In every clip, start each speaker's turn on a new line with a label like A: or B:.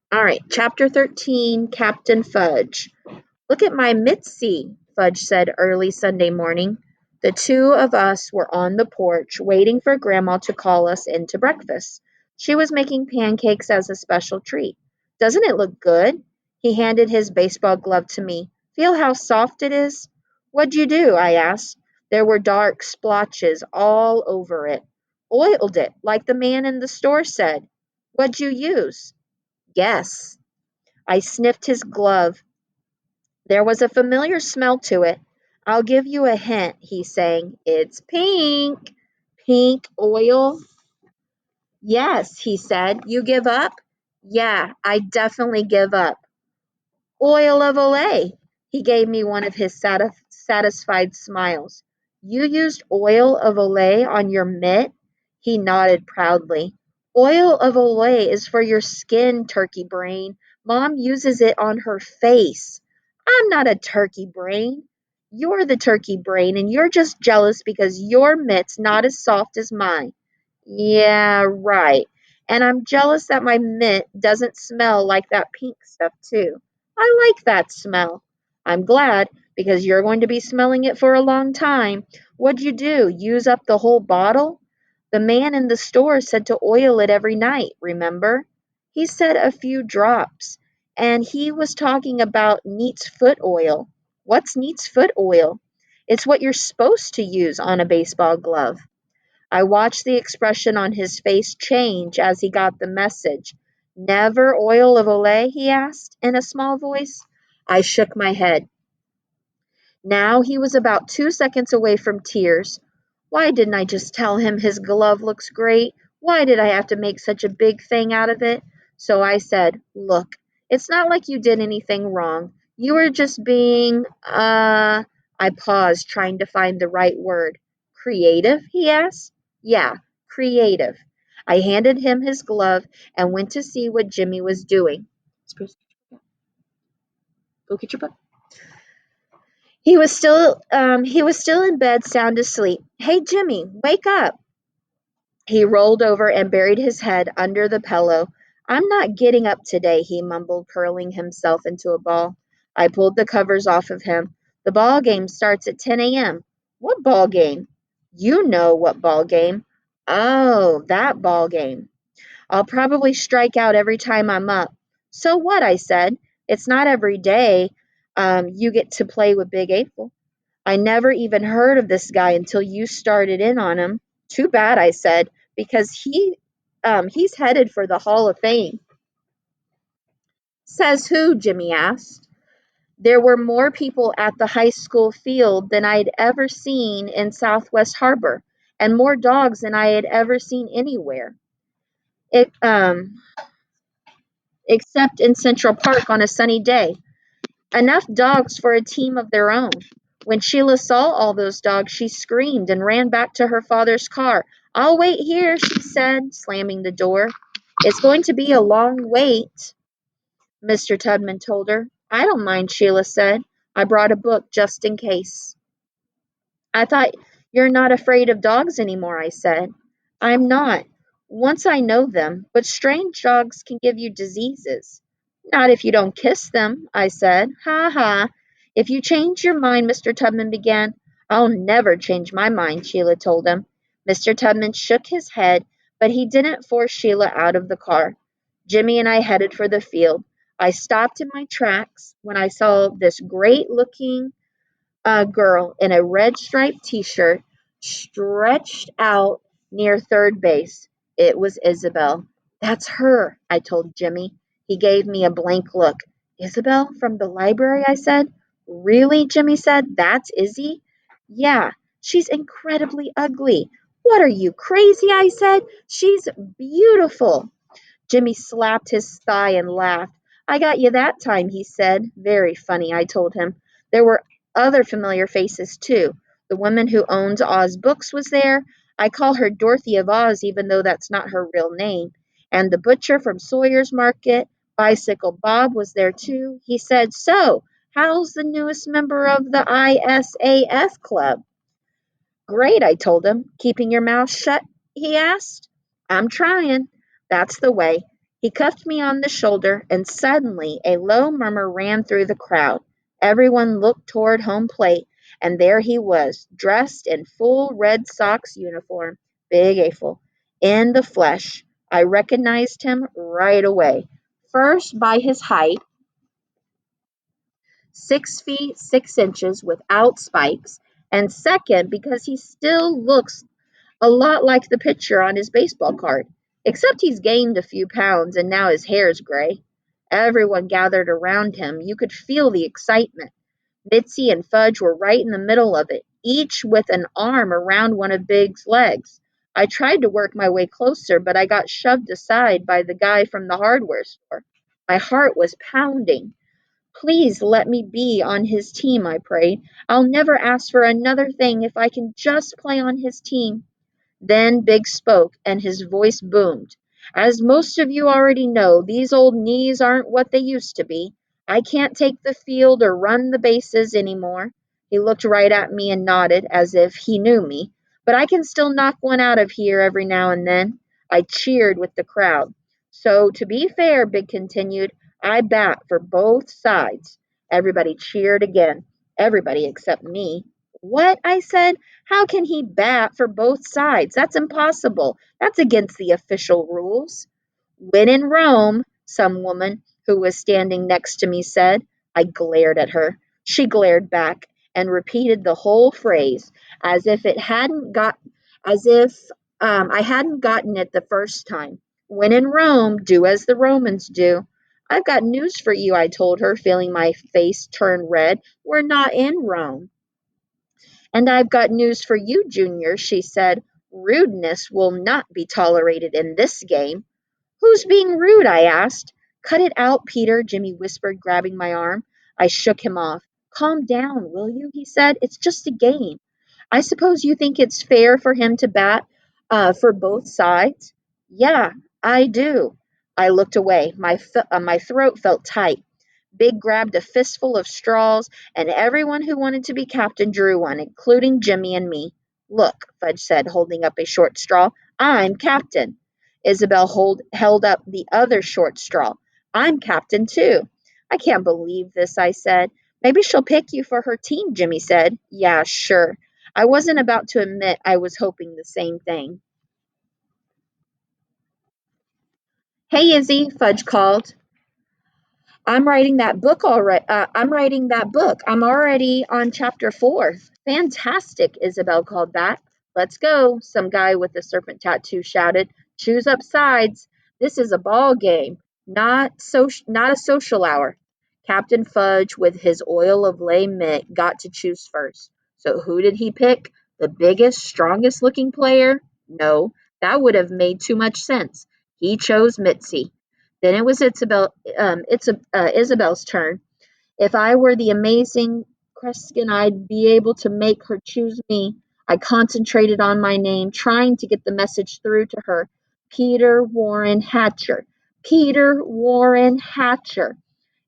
A: All right, chapter 13, Captain Fudge. Look at my Mitzi, Fudge said early Sunday morning. The two of us were on the porch waiting for Grandma to call us in to breakfast. She was making pancakes as a special treat. Doesn't it look good? He handed his baseball glove to me. Feel how soft it is? What'd you do? I asked. There were dark splotches all over it. Oiled it, like the man in the store said. What'd you use? Guess. I sniffed his glove. There was a familiar smell to it. I'll give you a hint, he sang. It's pink. Pink oil? Yes, he said. You give up? Yeah, I definitely give up. Oil of Olay. He gave me one of his satisfied smiles. You used oil of Olay on your mitt? He nodded proudly. Oil of Olay is for your skin, turkey brain. Mom uses it on her face. I'm not a turkey brain. You're the turkey brain, and you're just jealous because your mitt's not as soft as mine. Yeah, right. And I'm jealous that my mint doesn't smell like that pink stuff, too. I like that smell. I'm glad because you're going to be smelling it for a long time. What'd you do? Use up the whole bottle? The man in the store said to oil it every night, remember? He said a few drops, and he was talking about neat's foot oil. What's neat's foot oil? It's what you're supposed to use on a baseball glove. I watched the expression on his face change as he got the message. Never oil of Olay? He asked in a small voice. I shook my head. Now he was about 2 seconds away from tears. Why didn't I just tell him his glove looks great? Why did I have to make such a big thing out of it? So I said, Look, it's not like you did anything wrong. You were just being, I paused, trying to find the right word. Creative? He asked. Yeah, creative. I handed him his glove and went to see what Jimmy was doing. Go get your book. He was still in bed, sound asleep. Hey, Jimmy, wake up! He rolled over and buried his head under the pillow. I'm not getting up today, he mumbled, curling himself into a ball. I pulled the covers off of him. The ball game starts at 10 a.m. What ball game? You know what ball game. Oh, that ball game. I'll probably strike out every time I'm up. So what? I said. It's not every day you get to play with Big April. I never even heard of this guy until you started in on him. Too bad, I said, because he's headed for the Hall of Fame. Says who? Jimmy asked. There were more people at the high school field than I had ever seen in Southwest Harbor, and more dogs than I had ever seen anywhere. It, except in Central Park on a sunny day. Enough dogs for a team of their own. When Sheila saw all those dogs, she screamed and ran back to her father's car. I'll wait here, she said, slamming the door. It's going to be a long wait, Mr. Tubman told her. I don't mind, Sheila said. I brought a book just in case. I thought you're not afraid of dogs anymore, I said. I'm not. Once I know them, but strange dogs can give you diseases. Not if you don't kiss them, I said. Ha ha. If you change your mind, Mr. Tubman began. I'll never change my mind, Sheila told him. Mr. Tubman shook his head, but he didn't force Sheila out of the car. Jimmy and I headed for the field. I stopped in my tracks when I saw this great looking a girl in a red striped t-shirt stretched out near third base. It was Isabel. That's her, I told Jimmy. He gave me a blank look. Isabel from the library, I said. Really? Jimmy said. That's Izzy? Yeah, she's incredibly ugly. What are you, crazy? I said. She's beautiful. Jimmy slapped his thigh and laughed. I got you that time, he said. Very funny, I told him. There were other familiar faces, too. The woman who owns Oz Books was there. I call her Dorothy of Oz, even though that's not her real name. And the butcher from Sawyer's Market, Bicycle Bob, was there, too. He said, So, how's the newest member of the ISAF club? Great, I told him. Keeping your mouth shut? He asked. I'm trying. That's the way. He cuffed me on the shoulder, and suddenly a low murmur ran through the crowd. Everyone looked toward home plate, and there he was, dressed in full Red Sox uniform, Big April, in the flesh. I recognized him right away. First, by his height, 6 feet 6 inches without spikes, and second, because he still looks a lot like the picture on his baseball card, except he's gained a few pounds and now his hair's gray. Everyone gathered around him. You could feel the excitement. Mitzi and Fudge were right in the middle of it, each with an arm around one of Big's legs. I tried to work my way closer, but I got shoved aside by the guy from the hardware store. My heart was pounding. Please let me be on his team, I prayed. I'll never ask for another thing if I can just play on his team. Then Big spoke, and his voice boomed. As most of you already know, these old knees aren't what they used to be. I can't take the field or run the bases anymore. He looked right at me and nodded, as if he knew me. But I can still knock one out of here every now and then. I cheered with the crowd. So, to be fair, Big continued, I bat for both sides. Everybody cheered again. Everybody except me. What? I said. How can he bat for both sides? That's impossible. That's against the official rules. When in Rome, some woman who was standing next to me said. I glared at her. She glared back and repeated the whole phrase as if it hadn't got as if I hadn't gotten it the first time. When in Rome, do as the Romans do. I've got news for you, I told her, feeling my face turn red. We're not in Rome. And I've got news for you, Junior, she said. Rudeness will not be tolerated in this game. Who's being rude? I asked. Cut it out, Peter, Jimmy whispered, grabbing my arm. I shook him off. Calm down, will you? He said. It's just a game. I suppose you think it's fair for him to bat for both sides? Yeah, I do. I looked away. My throat felt tight. Big grabbed a fistful of straws, and everyone who wanted to be captain drew one, including Jimmy and me. Look, Fudge said, holding up a short straw. I'm captain. Isabel held up the other short straw. I'm captain, too. I can't believe this, I said. Maybe she'll pick you for her team, Jimmy said. Yeah, sure. I wasn't about to admit I was hoping the same thing. Hey, Izzy, Fudge called. I'm writing that book already. I'm writing that book. I'm already on chapter 4. Fantastic, Isabel called back. Let's go, some guy with a serpent tattoo shouted. Choose up sides. This is a ball game, not a social hour. Captain Fudge, with his oil of lay mitt, got to choose first. So who did he pick? The biggest, strongest looking player? No, that would have made too much sense. He chose Mitzi. Then it was Isabel's turn. If I were the amazing Kreskin, I'd be able to make her choose me. I concentrated on my name, trying to get the message through to her. Peter Warren Hatcher. Peter Warren Hatcher.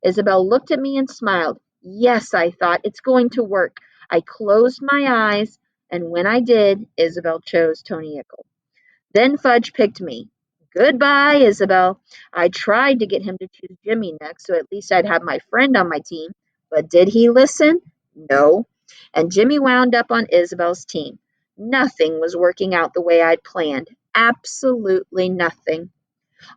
A: Isabel looked at me and smiled. Yes, I thought, it's going to work. I closed my eyes, and when I did, Isabel chose Tony Ickle. Then Fudge picked me. Goodbye, Isabel. I tried to get him to choose Jimmy next, so at least I'd have my friend on my team. But did he listen? No. And Jimmy wound up on Isabel's team. Nothing was working out the way I'd planned. Absolutely nothing.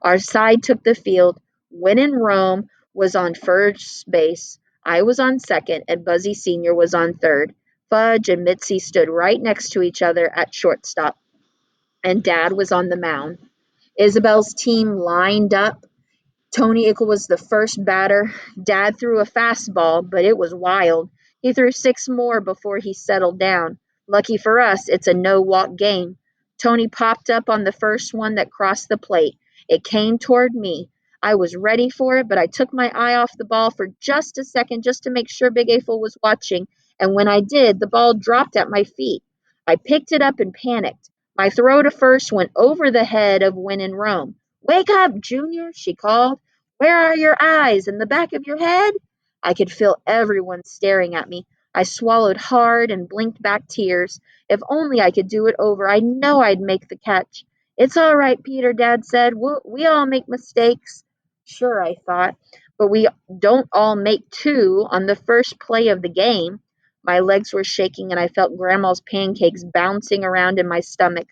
A: Our side took the field. When in Rome was on first base. I was on second, and Buzzy Sr. was on third. Fudge and Mitzi stood right next to each other at shortstop, and Dad was on the mound. Isabel's team lined up. Tony Ickle was the first batter. Dad threw a fastball, but it was wild. He threw 6 more before he settled down. Lucky for us, it's a no-walk game. Tony popped up on the first one that crossed the plate. It came toward me. I was ready for it, but I took my eye off the ball for just a second just to make sure Big Eiffel was watching, and when I did, the ball dropped at my feet. I picked it up and panicked. My throw to first went over the head of When in Rome. Wake up, Junior, she called. Where are your eyes? In the back of your head? I could feel everyone staring at me. I swallowed hard and blinked back tears. If only I could do it over. I know I'd make the catch. It's all right, Peter, Dad said. We all make mistakes. Sure, I thought, but we don't all make two on the first play of the game. My legs were shaking and I felt Grandma's pancakes bouncing around in my stomach.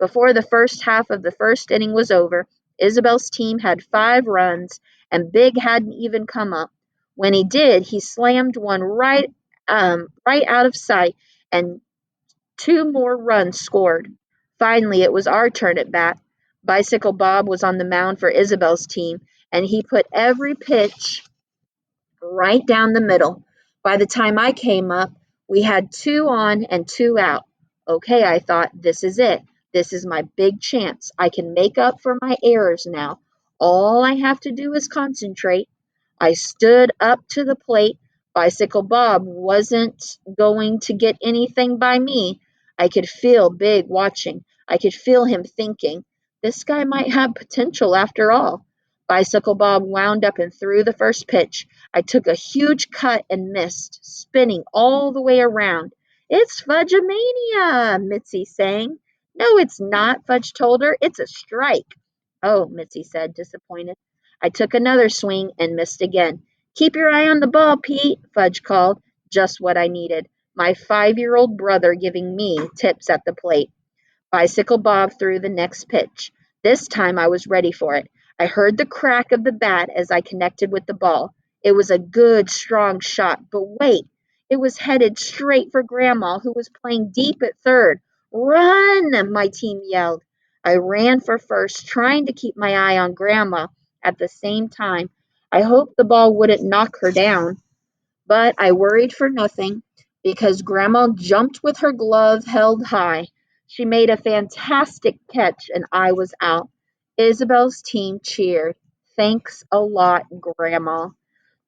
A: Before the first half of the first inning was over, Isabel's team had 5 runs and Big hadn't even come up. When he did, he slammed one right out of sight and 2 more runs scored. Finally, it was our turn at bat. Bicycle Bob was on the mound for Isabel's team, and he put every pitch right down the middle. By the time I came up, we had 2 on and 2 out. Okay, I thought, this is it. This is my big chance. I can make up for my errors now. All I have to do is concentrate. I stood up to the plate. Bicycle Bob wasn't going to get anything by me. I could feel Big watching. I could feel him thinking, this guy might have potential after all. Bicycle Bob wound up and threw the first pitch. I took a huge cut and missed, spinning all the way around. It's Fudge-a-mania, Mitzi sang. No, it's not, Fudge told her. It's a strike. Oh, Mitzi said, disappointed. I took another swing and missed again. Keep your eye on the ball, Pete, Fudge called. Just what I needed. My 5-year-old brother giving me tips at the plate. Bicycle Bob threw the next pitch. This time I was ready for it. I heard the crack of the bat as I connected with the ball. It was a good, strong shot, but wait, it was headed straight for Grandma, who was playing deep at third. Run! My team yelled. I ran for first, trying to keep my eye on Grandma at the same time. I hoped the ball wouldn't knock her down. But I worried for nothing, because Grandma jumped with her glove held high. She made a fantastic catch and I was out. Isabel's team cheered. Thanks a lot, Grandma.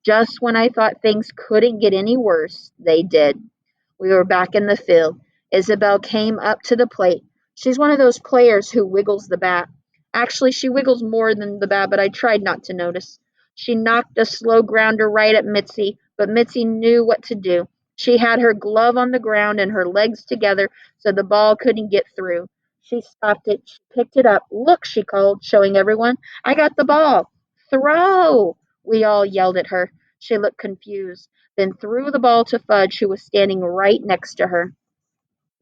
A: Just when I thought things couldn't get any worse, they did. We were back in the field. Isabel came up to the plate. She's one of those players who wiggles the bat. Actually, she wiggles more than the bat, but I tried not to notice. She knocked a slow grounder right at Mitzi, but Mitzi knew what to do. She had her glove on the ground and her legs together so the ball couldn't get through. She stopped it. She picked it up. Look, she called, showing everyone. I got the ball. Throw! We all yelled at her. She looked confused, then threw the ball to Fudge, who was standing right next to her.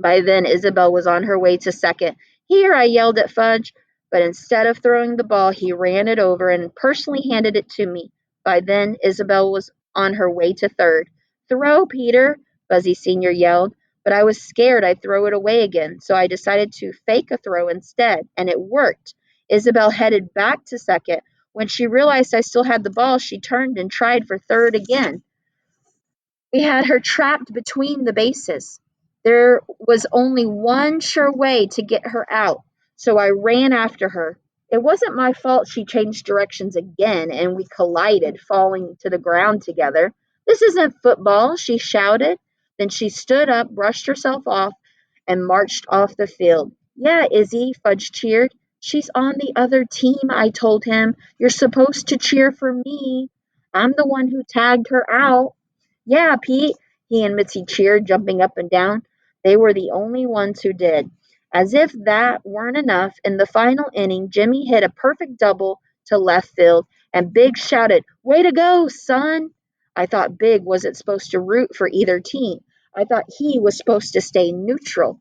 A: By then, Isabel was on her way to second. Here, I yelled at Fudge, but instead of throwing the ball, he ran it over and personally handed it to me. By then, Isabel was on her way to third. Throw, Peter, Buzzy Sr. yelled, but I was scared I'd throw it away again, so I decided to fake a throw instead, and it worked. Isabel headed back to second. When she realized I still had the ball, she turned and tried for third again. We had her trapped between the bases. There was only one sure way to get her out, so I ran after her. It wasn't my fault she changed directions again and we collided, falling to the ground together. This isn't football, she shouted. Then she stood up, brushed herself off, and marched off the field. Yeah, Izzy, Fudge cheered. She's on the other team, I told him. You're supposed to cheer for me. I'm the one who tagged her out. Yeah, Pete, he and Mitzi cheered, jumping up and down. They were the only ones who did. As if that weren't enough, in the final inning, Jimmy hit a perfect double to left field, and Big shouted, Way to go, son! I thought Big wasn't supposed to root for either team. I thought he was supposed to stay neutral.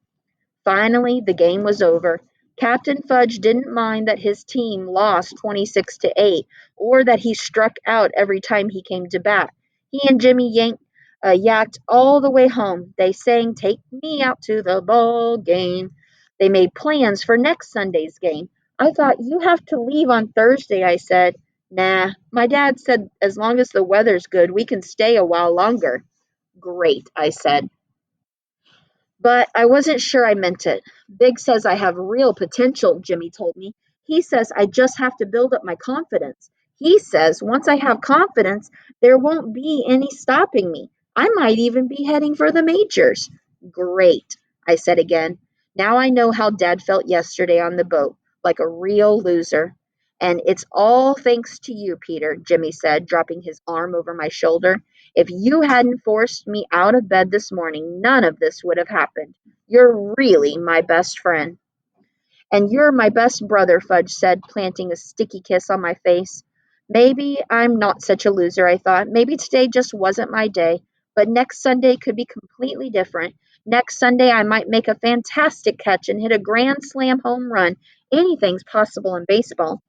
A: Finally, the game was over. Captain Fudge didn't mind that his team lost 26-8 or that he struck out every time he came to bat. He and Jimmy yacked all the way home. They sang, Take me out to the ball game. They made plans for next Sunday's game. I thought, You have to leave on Thursday, I said. Nah, my dad said as long as the weather's good, we can stay a while longer. Great, I said. But I wasn't sure I meant it. Big says I have real potential, Jimmy told me. He says I just have to build up my confidence. He says once I have confidence, there won't be any stopping me. I might even be heading for the majors. Great, I said again. Now I know how Dad felt yesterday on the boat, like a real loser. And it's all thanks to you, Peter, Jimmy said, dropping his arm over my shoulder. If you hadn't forced me out of bed this morning, none of this would have happened. You're really my best friend. And you're my best brother, Fudge said, planting a sticky kiss on my face. Maybe I'm not such a loser, I thought. Maybe today just wasn't my day. But next Sunday could be completely different. Next Sunday, I might make a fantastic catch and hit a grand slam home run. Anything's possible in baseball.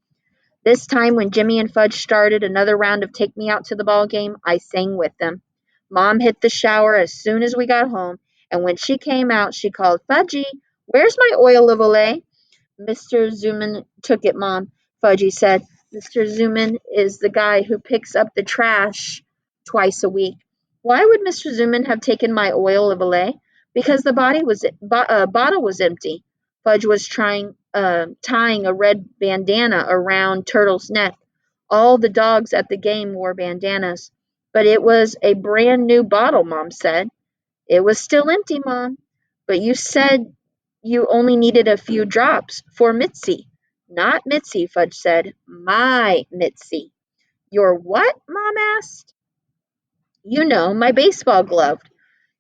A: This time, when Jimmy and Fudge started another round of Take Me Out to the Ball Game, I sang with them. Mom hit the shower as soon as we got home, and when she came out, she called, Fudgy, where's my oil of Olay? Mr. Zuman took it, Mom, Fudgy said. Mr. Zuman is the guy who picks up the trash twice a week. Why would Mr. Zuman have taken my oil of Olay? Because the bottle was empty. Fudge was tying a red bandana around Turtle's neck. All the dogs at the game wore bandanas. But it was a brand new bottle, Mom said. It was still empty, Mom. But you said you only needed a few drops for Mitzi. Not Mitzi, Fudge said. My Mitzi. Your what? Mom asked. You know, my baseball glove.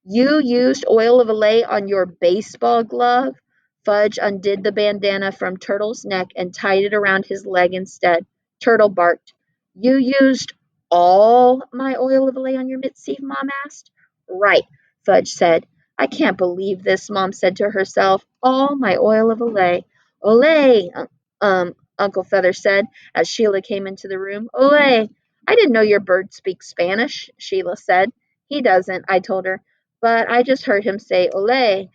A: You used oil of Olay on your baseball glove? Fudge undid the bandana from Turtle's neck and tied it around his leg instead. Turtle barked. You used all my oil of Olay on your Mitzi? Mom asked. Right, Fudge said. I can't believe this, Mom said to herself. All my oil of Olay. Olay, Uncle Feather said as Sheila came into the room. Olay. I didn't know your bird speaks Spanish, Sheila said. He doesn't, I told her. But I just heard him say "Ole."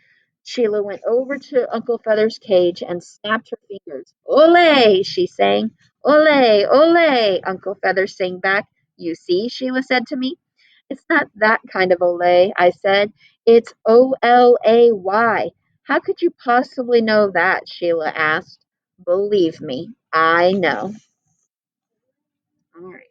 A: Sheila went over to Uncle Feather's cage and snapped her fingers. "Ole!" she sang. "Ole! Ole!" Uncle Feather sang back. You see, Sheila said to me. It's not that kind of Olay, I said. It's Olay. How could you possibly know that? Sheila asked. Believe me, I know. All right.